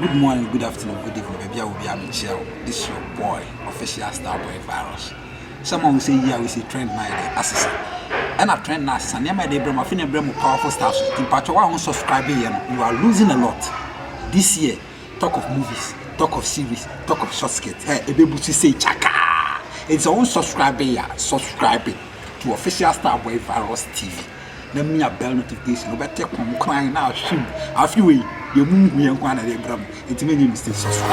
Good morning, good afternoon, good evening, baby. I will be Michelle. This is your boy, official Starboy Virus. Someone will say, yeah, we see trend my assassin. And I trend now, and my neighbor, my friend, powerful stuff. In part, I subscribe, you are losing a lot. This year, talk of movies, talk of series, talk of short skits. Hey, a baby to say, chaka. It's our own subscribing to official Starboy Virus TV. Let me a bell notification. But take one crying now, shoot. I feel you move me and one of them. It made you still subscribe.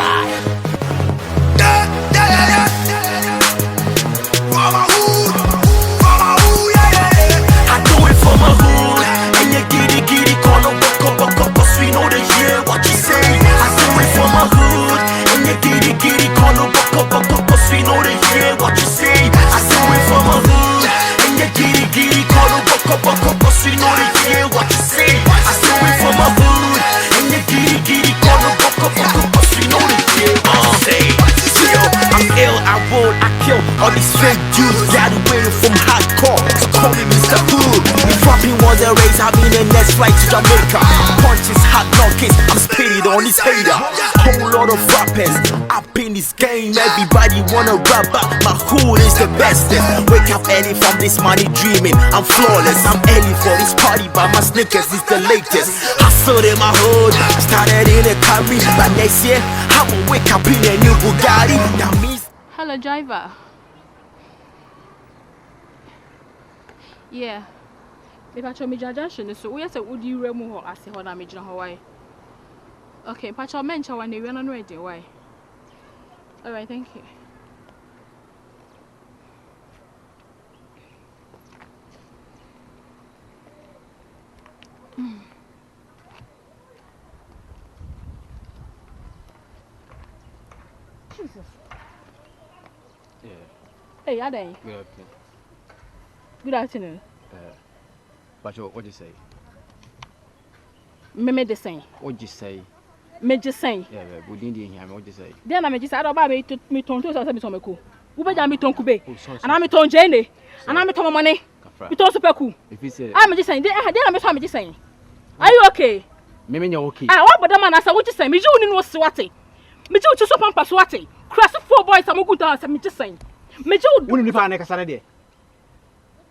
I do it for my hood. And you giddy, call up, cause we know they hear what you say. I do it for my hood. And you giddy, call up, cause we know they hear what you say. I do it for my hood. And you giddy, call up, cause we know they hear what you say. I do it for my hood. And you giddy, call up, cause we know they hear what you say. I'm ill, I roll, I kill all these fake dudes. Got away from hardcore, so call me Mr. Hood. If rapping was a race, I'll be the next flight to Jamaica. Punches, hot knockers, I'm spitting on this hater. Whole lot of rappers up in this game. Everybody wanna rap, but my hood is the bestest. Wake up early from this money dreaming, I'm flawless. I'm early for this party, but my sneakers is the latest. Hustle in my hood, started in a Camry, but next year I'ma wake up in a new Bugatti. That means. Hello, driver. Yeah. If I told me junction, so we say, would you remove her? I say, hold on, me Hawaii. Okay, patch our mention when they run on ready. Why? Alright, thank you. Jesus. Yeah. Hey, Ade. Good afternoon. Good afternoon. What'd you say? Me the same. What'd you say? Me just saying. Yeah, we didn't hear him. What'd you say? Then I just said, I don't me ton to say me so me cool. Ube jam me ton kube. Sorry. And I me ton Jane. And I me ton money. Me ton super cool. If you say, I'm just saying. Then I me just saying. Are you okay? me you're okay. Ah, what but the man I said what you say? Me you no swati. Me you so pampa swati. Cross 4 boys I'm good dance. Me just saying. Me you. Wouldn't you find a Cassandra?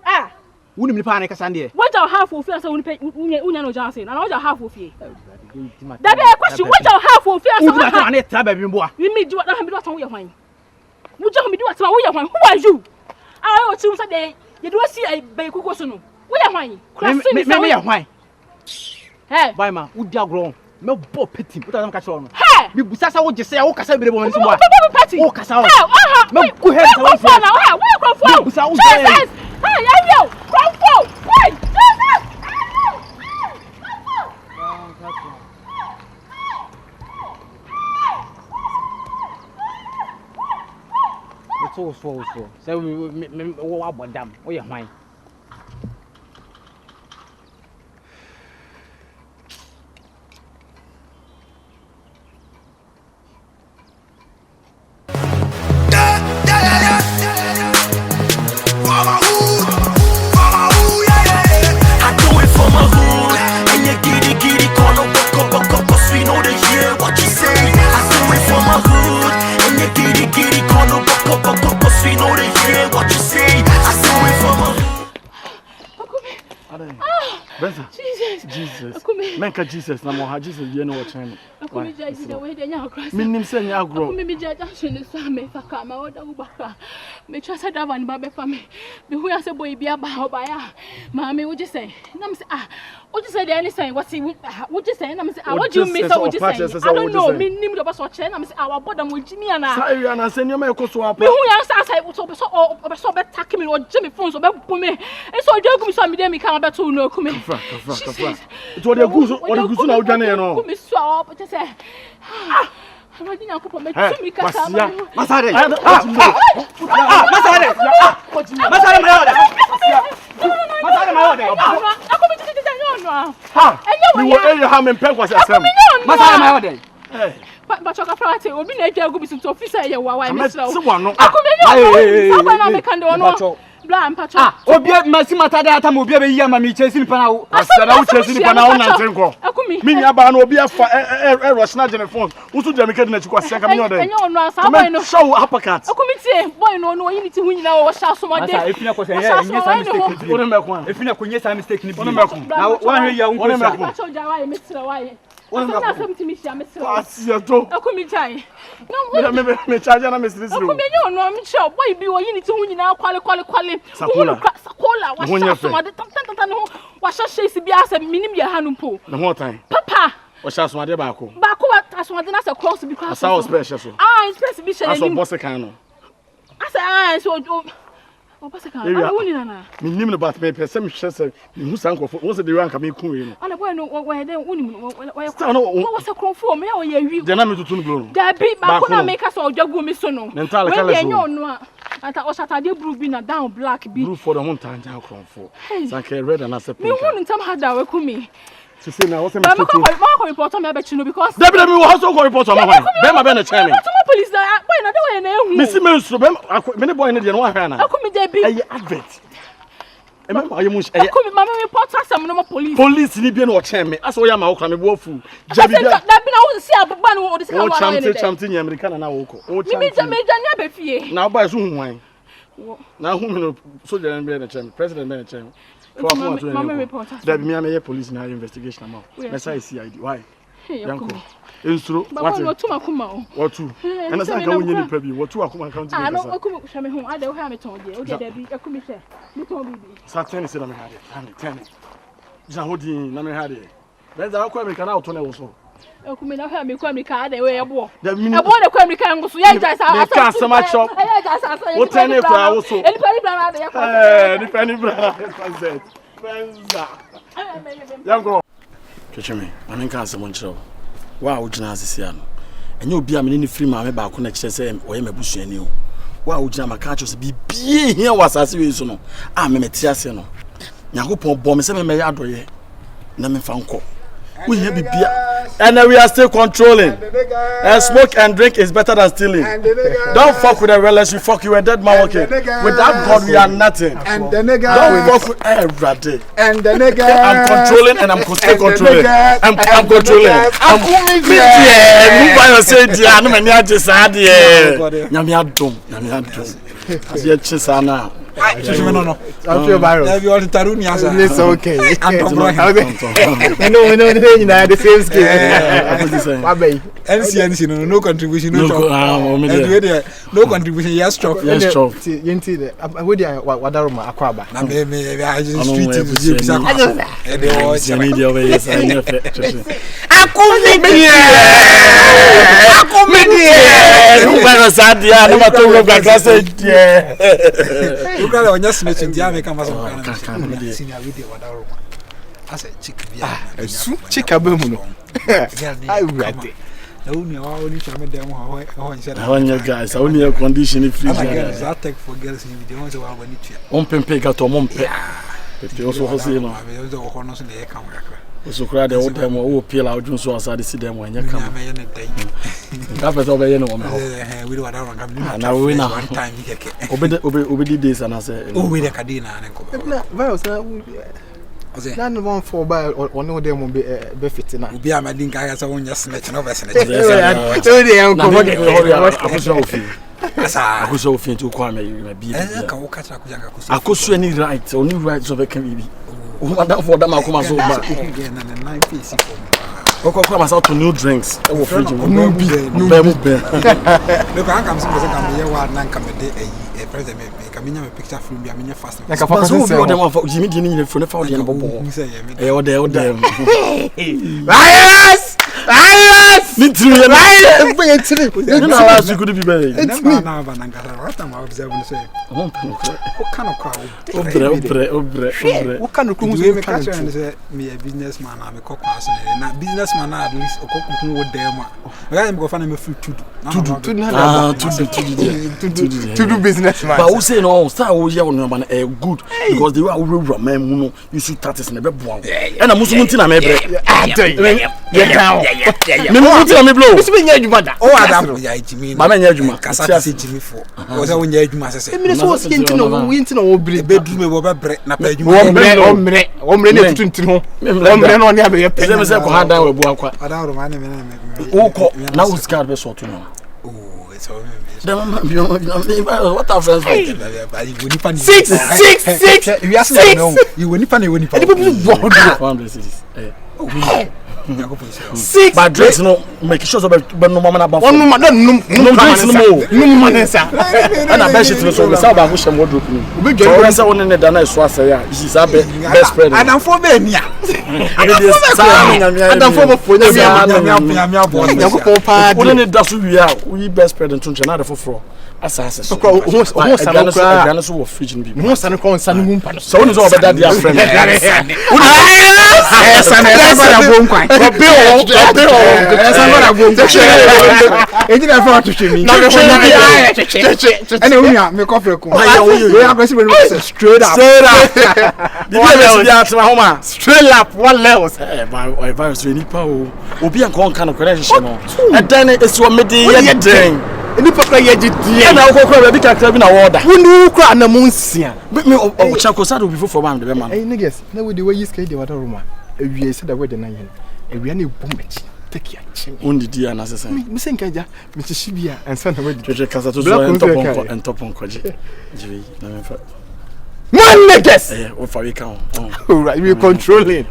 Ah. Wouldn't you find a Cassandra? What you half of fear so unya no Johnson. And what you half of fear? That be a question. What you half of fear so what on it baby boy? You me do what I do what on your wine. Would you me do what on your wine? Who are you? I want to say you do see a baby so no. We are wine. Cross me why? Hey. Bye ma, would you grow? Me bo pity, but I don't catch on. Hey! Me busasa wo jese wo kasa be bo nsi boy. Petty. Wo kasa wo. Me go ahead. Where come from? Busa wo. Jesus! Hey, yo! Come from! Wait! Jesus! It's so. Say we wo abodam. Wo ye hwan? Jesus. Menka Jesus na mo ha Jesus ye no wo chen. Minim se nya agro. Me junction is me fa ka ma oda ubaka. Me trust that one ba be fa me. Me hu ya se boy bia ba ho ba ya. Ma me would you say? Na me say what you say there any saying what you say? Na me say what do you mean so what you say? I don't know. Me nim do ba so chen na me say our border mo jimi ana. Sa area na se nyoma ekoso apa. Me hu ya say so be take me or jimi phone so be pu me. E so dey gu me so me dey me kan be to no ku me. Kafra. It was the goose na udwane no. Ku me so up to say. Imagine I could make me kasa. Masare. You will have him pen was a sam. Masare. But your party will be nature go to officer. You are why, Miss Low. Someone, no. I come in. I can do no. bra mpacho obi masi matada ata mo obi be yi ama me chesi ni pa na wo asara wo chesi ni pa na wo na ntenko me nya ba na obi afa rush na jene phone wo so dem kedi na chikwa sia ka me no dey enyo onu asa boy no show hapakat akumi tie boy no no yini ti hu nyina wo sha so mode asa efina ko se enye sa mistake wo me ko efina ko nye sa mistake ni bi wo me ko na wa hwe ya wo ko sa mpacho ja wa ye metira wa ye na asem ti mi hia metira asia to akumi jai me charge na me siri akumi enyo onu am cho boy bi wo yini ti hu nyina kwale sakola wa sha so mode tan ho wa sha shesi bi asa minim ye hanumpo na ho tan papa o sha so ade ba ko wa aswade na se cross bi kwa asa o special so space bi shele aso boss kan no asa so o boss kan o ni na me nim no bat me pese me hwe se me hu san kofo wo se de ran ka me ku we no ana boy no wa de unim no wo se kronfo me o ye wi de na me tutu no blo no da bi ba ko na me ka so odwagu mi so no mental kala so enyo no a ata o satade blue bi na down black bi blue for the hun tan jan kronfo san ke red and as a me hu ntam hada we ku mi to say na wo se me tutu ma ko report me be chino because David we wo so ko report on ma be ma be na chairman to police na boy na de we na ehu me si me nso be me ne boy ne de no ahwa na akumi de bi ayi advert e me ma ye mu akumi ma me report asem no police ni bi na o chairman aso ya ma wo kra me bo fu jabi da bi na wo si abba no wo de sika wa na chamti ni America na wo ko o chamti me janya be fie na boy so hu wan na hu me no soldier na be na chairman president be na chairman Mama report. That me am a police na investigation am. Na say CID. Why? Yanko. Ensuro. What? What too makuma o. What too? And say ka wonye ni pa bi. What too akuma account bi. Ah no, akuma hwe me hu. Ade wo ha me ton de. O de da bi akuma hwe. Me ton bi. Sa 10 say na me ha de. 10. Ja hodi na me ha de. Ben za akwa America na auto na wo so. Akuma na hwe me kwa America ade we ebo. Ebo de kwa America ngo so. Ya ja sa asa. Ka sama chop. Ya ja sa asa. Wo 10 kwa wo so. Eni pani bra ade ya kwa. Ni pani bra. Benza. Yango. Twecheme, manen ka asem nkyerɛ wo. Wa wo gyina asese ano. Enye obi a me ne free ma me ba ko na kyerɛ sɛ oyɛ mabusuani o. Wa wo gyina maka kyerɛ sɛ bibie hia wasase we so no. A me meti ase no. Nyankopɔn bɔ me sɛ me mɛyɛ adɔyɛ na me fa nkɔ. We have and we are still controlling. And smoke and drink is better than stealing. Don't fuck with the realists, you fuck you a dead man walking. Without God, we are nothing. And the nigga. Don't fuck with everybody. And the nigga. I'm controlling and I'm still controlling. I'm controlling. I'm move by your say, dear. I'm not just sad. Yamiadum. As yet, Chisana. No. I feel virus. Have you all the Taruni answer? It's okay. No, the same skill. NC, no contribution. No contribution. Yes, chop. Yes, chop. Yenti, what do I wadaruma aquaba? I just street you got on your smith in the American senior video. I said, chicken boom. I read it. Only them when you guys only a condition if you that take for girls in the ones who are when it on pempe got on mompe. But you also see no. So crowd the old them who peel out June so aside see them when you come. After over you know. We do what I want. And I win one time. Obedi days and I say, oh, we the Cadena and virus. None one for by or no them will be fitting. Be a mading guy as I want just let no vessel. I was so fin to Kwame, you may be. I could see any right, only rights of a can be. What for them? I'll come as well. Come out to new drinks. No beer. Look, I come some here one come a day a president make a picture from me fast. Like a person for them for Jimmy Dini for the found the Yes! Yes! Me too. You could be better. It's me now, but I'm observing say. What kind of crowd? What kind of crowd? Me a businessman, I'm a cock person. Businessman at least a cock with them. I am going to find a food to to do business man. But who say no? Start who here on man good because they were man you should start this in a bed. And I'm Muslim in a mebre. Oh, Adam, Jimmy, Mamma Yajuma, Cassati Jimmy for. Was I when Yajuma says, I was thinking of winter or bedroom over bread, Naped, ombre, on the I don't mind. Now who's got the sort to know? Oh, it's all. What are friends? 6. You wouldn't funny when you Six. But drinks no make sure but no mama about no drinks no money sir. And I bet you so we say about which wardrobe me. We go say one in the dana so say ya. This is best friend. And I'm for me nia. And I'm for me. One in the so we best friend to na the for asase so. Who so fridge be. Who san ko san hu mpa. So one is all better their friend. Straight up, what levels? My virus we need power. Obi an kon kan connection no. And then it's what me dey thing. Any papa ye di dia na ko ko be kakra bi na order. Wonu kra na monsia. Me chakosado bi fo man de be man. Hey niggas, na we dey way use the water room. Ewie say the way the na yen. Ewie na ebumechi. Take ya chim. Undi dia na sese. Me say nkaja, me chishibia ansa na we di. Jeje kasa to so en topon kwaje. Jivi na me fa. Man niggas. O fa we kan. Right, we controlling.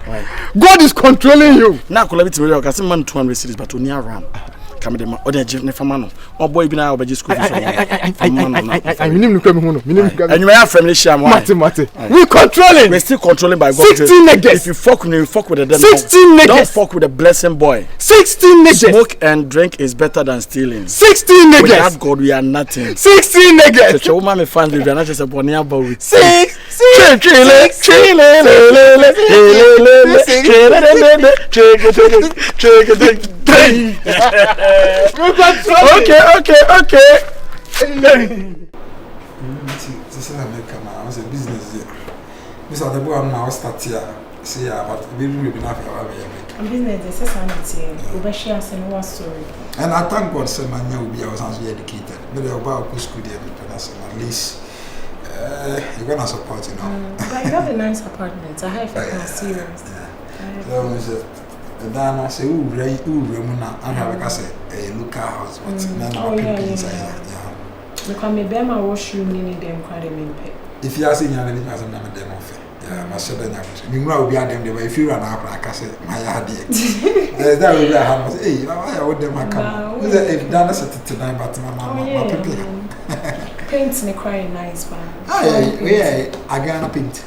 God is controlling you. Na kola bi ti we ka man 200 series but oni aram. Kamede o de ne fama no. O boy bi na o beji school fees. I minim no kwam hu no. Minim kwam. And you have family share mo. Mate. We controlling. We still controlling by God. 16 niggas. If you fuck with the devil. 16 niggas. Don't fuck with the blessing boy. 16 niggas. Smoke and drink is better than stealing. 16 niggas. Without God we are nothing. 16 niggas. So woman me fan we are not just a bonny about with. 6 Okay. This is America now. I was a business. This is the boy now start here. See but we will be enough for business is sanity. Ubashia and one story. And I thank God so man will be I was educated. But about school there at least you're gonna support you know. But you have a nice apartment. I have a serious. Then I say, who Remuna, and have a local house, but then I'll pay inside. Yeah. Because me bear my washroom needing them quite a minute. If you are seeing anything as a name of them off, yeah, my seven years. You will be at them the way if you run out, like I said, my idea. That will be a house. Hey, I would them come. If done us at tonight, but my mama, paints me quite nice, man. Oh, yeah, I got a paint.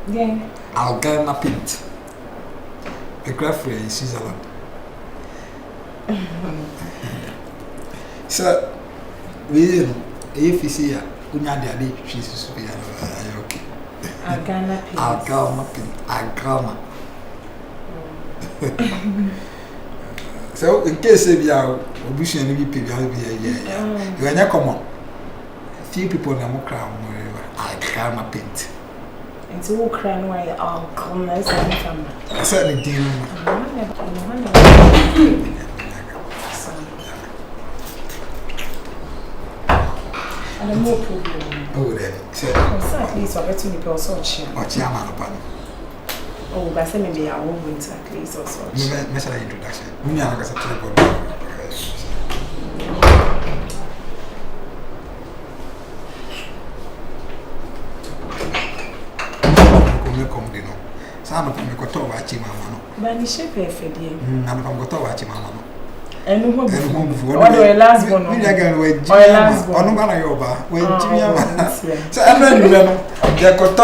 Yeah, I'll get a paint. A craft in Switzerland. So, we if you see a Unyadi, she's okay. Algama. So, in case you are wishing to be people, you are not common. Few people in the crowd, Algama paint. And so, crying why I'll come as I certainly do. And more problem. Oh, then, at least I'll get to me also. Or Chiaman. Oh, but maybe I won't winter at least also. Message introduction. We are going to Sana pa me koto wa chi mama no. Ba ni shepe fedie. Na pa koto wa chi mama no. Enu ho bu. O do last born no. Mi ga gan we ji. Onu ba na yo ba. We ji mi ama. So anu ni no. Je koto.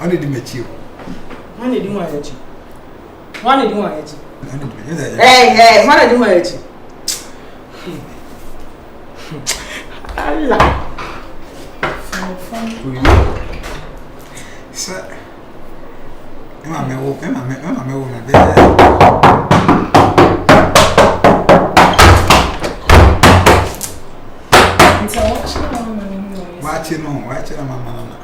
Ani di mechi o. Ani di mo ayechi. Wani di mo ayechi. Ani di me. Hey, wani di mo ayechi. Allah. Sir, me wo na be. Nti watch no mama na.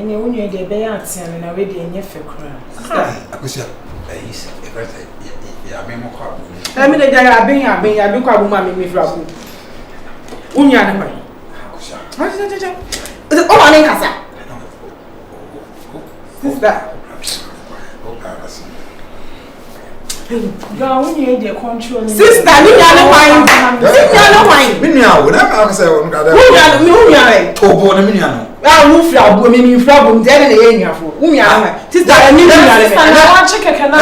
Ne wonye de be ya atian na we de enye fe kra. Akosia. Is everything. Ya me mo kwa bu. Me de ja abin kwa bu ma me fira bu. Unya na kwa. Akosia. O ma ne kasa. Sister. Ga wonye de control. Sister, ni nya no wine. Me nua wo na ma say wo nga da. Unya re. Obo na me nua no. Ah, wo fira bu me fira bu de na ye nyafo. Unya na. Sister, ni unya re. Sister, na wa cheke kana.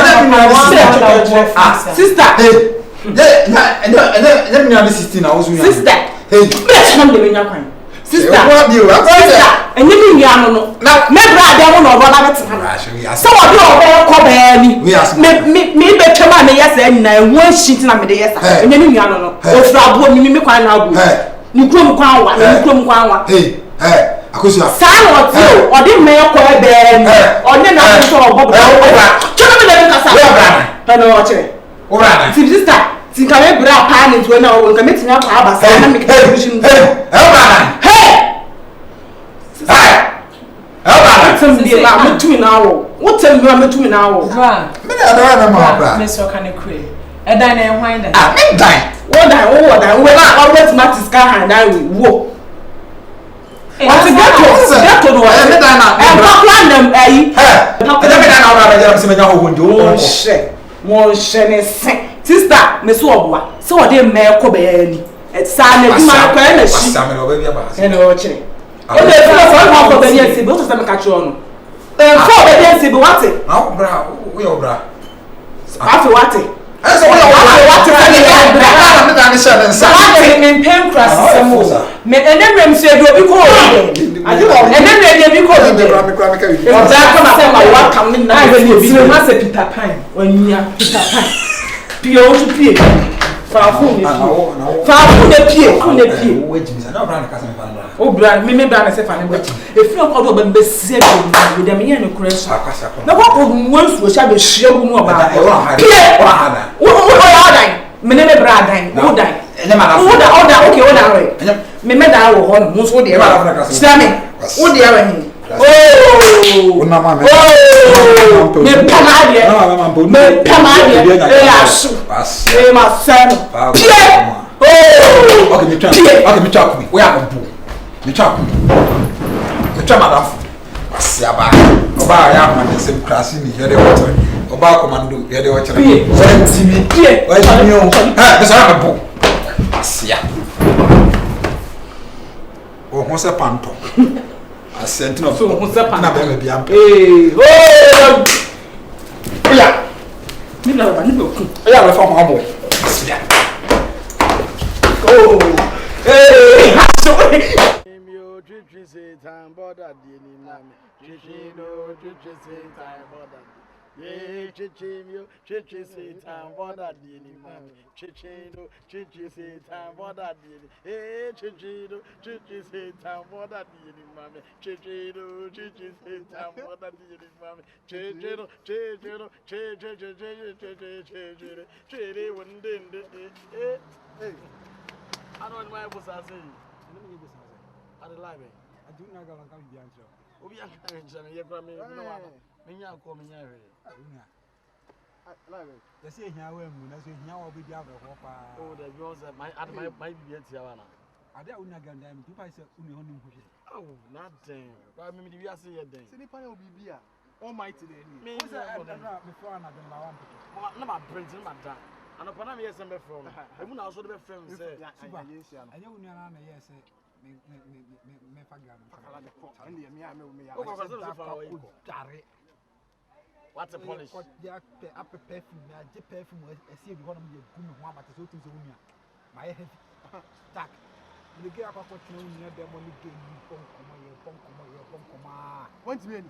Sister. Hey. Let me have 16 na wo so nua. Sister. Hey. Let's not be nya kwan. Sister. What do you? Sister. Enye mi nua no. Na me bra de wo no obo na beti ha. So what do obo ko be ni? Me be twema me yesa nyina enwo shit na me de yesa. Enye mi nua no. O fira abo mi kwan na abo. Ni krom kwan wa, ni krom kwan wa. Hey. Akosia. San o ti o, odi me ko be ni. Odi na so obo bra. Choma me de kasa. Ha no o chere. O bra na. Sister, ti ka me bra pa ni to na o, nka me tinya kwa aba sa na me ka solution. Hey. Hey! What tell me about me two now? What tell me about me two now? Bra. Me na da ma bra. Me so kan kure. E dan na hwan dan. Ah, me dan. What dan? We na always matters can hand that we wo. What to get to do? Me dan na. E pa plan them eh. Hey. Me dan na ora ba jam se me nya ho wonjo. Mo she ne se. Sister, me so oboa. Se o de me ko be ya ni. E sa na di ma ko na shi. Sa me oba bia ba. E no chire. O de feel so how for be yes be o to say me catch on. For be yes be what? Ah, bra, we obra. Afi what? So we what me dan na share den sa. Me pen cross samo. Me enemrem se do bi ko o. Enemrem de bi ko o. Me ka wi. O da come say my what come na be ni bi. Ma se Peter Pan. Onya Peter Pan. Pie o tu pie. Faafu ne pie. We jimi sa na bra na ka se me fa na. O bra me bra na se fa ne bra. E fi o do ba be sie do we dem ye ne kure so. Na ko ko nwansu o sha be hie gu mu oba. Pie. O ya dan. Me ne bra dan. O dan. Enye ma na. O da okay o da re. Me da wo ho no so de ra. Sami. O de ra hin. Oh! Una mama. Oh! Me pamade. Me pamade. E asu. E ma sen. Pie. Oh! Okay, me try kubi. We are bu. Me try kubi. Me try madam. Asiaba. Oba ya ma de sem krasi ni here de water. Oba commando here de water. Pie. So TV. Pie. O TV o. Ha, me say bu. Asia. O ho se panto. Asentino so ho se panto. Na be me bia. Oh! Oya. Ni na ba ni be ku. Oya be fa ho abo. Asia. Oh! Hey! Yeah, chichimio, chichi time, what that did, man. Chichino, chichi time, what that did. Eh, chichino, chichi time, what that did, man. Chichino, chichi time, what that did, man. Chichino, chichino, chichi, one day, eh. I don't know why I was saying. I don't like it. I do not go and come behind you. We are coming to me, no one. Minya ko minya hwe unya lawe they say hia wa mu na so hia wa obi ave ho pa oh the girls my be tia wa na ade a unya ganda mi tupa say unu ho nim ho hwe oh nothing ba mi di wi ase ye den se ni pa na obi bia almighty dey ni me say na me for na dem ba wan pito na ma print na ma da anopa na me yes be from e mu na so de be frame say super anya unya na ye say me fa gram kala de ko ande me a me ya o ko so fa o dare. What's a polish? They are up a perfume, a deep perfume, a sea of one of your good one, but it's so to my heavy. Tack. The girl got what you know, the money game, went to me.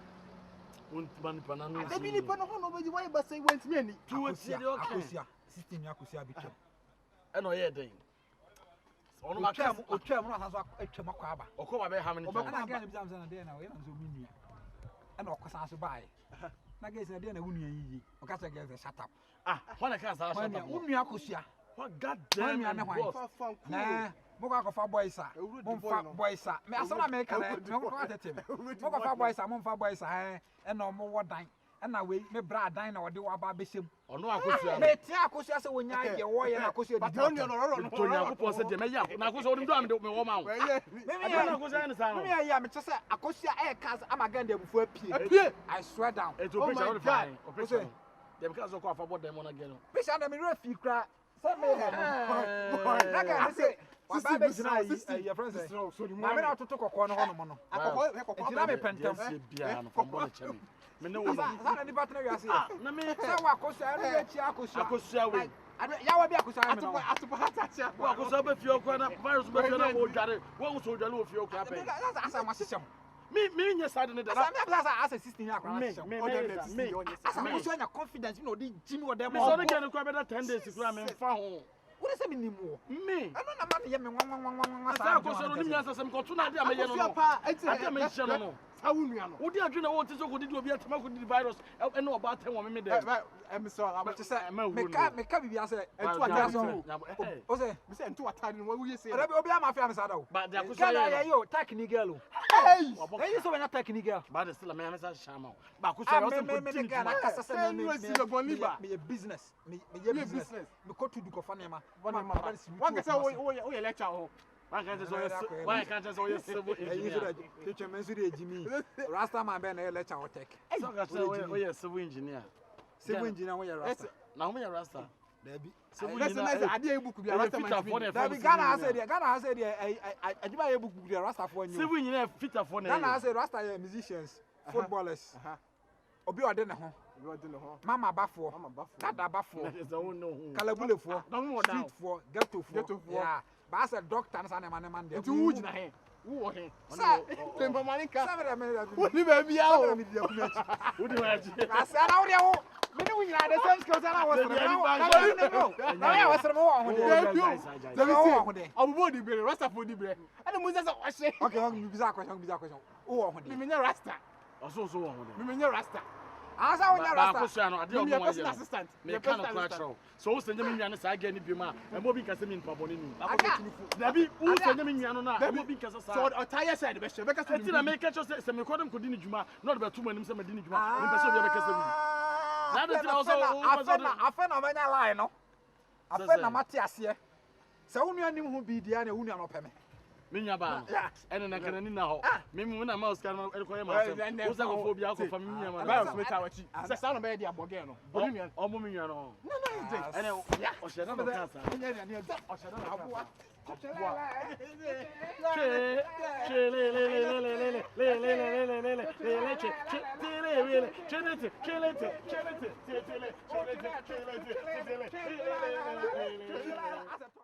Won't man panano. I believe upon nobody, why but say went to me. Two Acusia, system Acusia became. And I hear day. On my term, or term, not as a Chamaquaba, or come about how many exams and a day now, and so many. And of course, I buy. na guys na dey na wunu yiyi o ka say guys shut up when I can't say shut up wunu akosua what goddamn na mo ko fa boys a mo fa boys a me asama me ka na me ko atete me mo ko fa boys a mo fa boys a e na mo wo dan e na we me bra dan na wo de wo aba besem ono akosua me tia akosua se wonya ye wo ye na akosua di Batonio no to Nyankopon se de me ya na akosua odum do am de me wo ma wo me ya akosua ne sa no me ya me chese akosua e ka amaga abufu apie I swear down e to picture what fine o picture dem ka so ko afa bo dem na gelo picture na me refi kra se me na ga say Waba be jina your friends na me na toto kokko no hono no akoko jina me pentem bia no fo bo chemi me ne wo sa na ni batna wi ase na me se wa akosua na ya chi akosua we ya wa bi akosua me no atupa hatacha wa akosua be fie okwa na virus be fie na wo dware wo so dware wo fie okwa pe asa ma sesem me nya side ne da asa 16 akwa sesem me asa me so nya confidence no di jimi wo dem me so ne gene kwa be da 10 days kura me fa ho What is me nimu? Me. I don't know me wan. Asa ko so no nim yasa sem ko tu na dia me ye no. Asa me hye no no. Sawunua no. Wo di adwena wo ti so ko di obi atema ko di virus e no oba ten wo me dem. I'm sorry. I'm just say me ka bibia say entu atade so. O say me say entu atade no wo ye say. Obi am afia me sada o. But dia ko say yo technique girl. Hey! Hey so na technique girl. But still me say shama. Ba ko so yo say me ga kasa say me business. Me business. Me ko to do ko fa nema. One say o ye lecture o. Why can't you say civil engineer? Teacher men so dey Jimmy. Rasta man be na lecture o tech. So ka say o ye civil engineer. Civil engineer we Rasta. Na who ye Rasta? Dabi. Civil engineer. Ade e book bi Rasta man. Dabi Ghana say dey adima e book bi Rasta for you. Civil engineer fit for na. Ghana say Rasta ye musicians, footballers. Obi ode ne ho. Mama bafo. Dada bafo. Kalabule fo. Street fo, ghetto fo. Yeah. Ba say doctor na na man dey. Nti wu gina he. Wu wo he. Sa tempo maninka. Sabe me. Wo ni ba bia o. Wo di ma ji. Asa na wo dey wo. Me ni wu nyina the same skills na wo sere. Na ya wo sere mo wo ho dey. Abubo di bere, Rasta for di bere. Ana mo say o hye. Okay, me bisa question. Wo ho dey. Me nya Rasta. Oso so wo ho dey. Me nya Rasta. Asa wo nya Rasta. Ba ko so ano ade o mo personal assistant. Me kan no control. So wo senya me nua ne sa ga ni bi ma. E mo bi ka se me npa boni ni. Aka. Dabi wo senya me nua no na. E mo bi ka sa. So o tire side be she be ka so. Enti na me ka cho se me kodem ko di ni djuma. No de be tu manim se me di ni djuma. Me pese obi be ka se mi. Na de tira wo so afa na manya line no. Afa na mate ase. Se wo nua nim ho bi dia na wo nua no peme. Minya ba. Ene na kana ni na ho. Me mu na mouse kan e ko ye ma sem. Wo sa ko fo bi akọ fa minya ma. Ba so meta wachi. Se sa no be dia boge no. Boni nua. O mo minya no. No ide. Ene o she na no kan sa. Nya ni o she na aboa. Che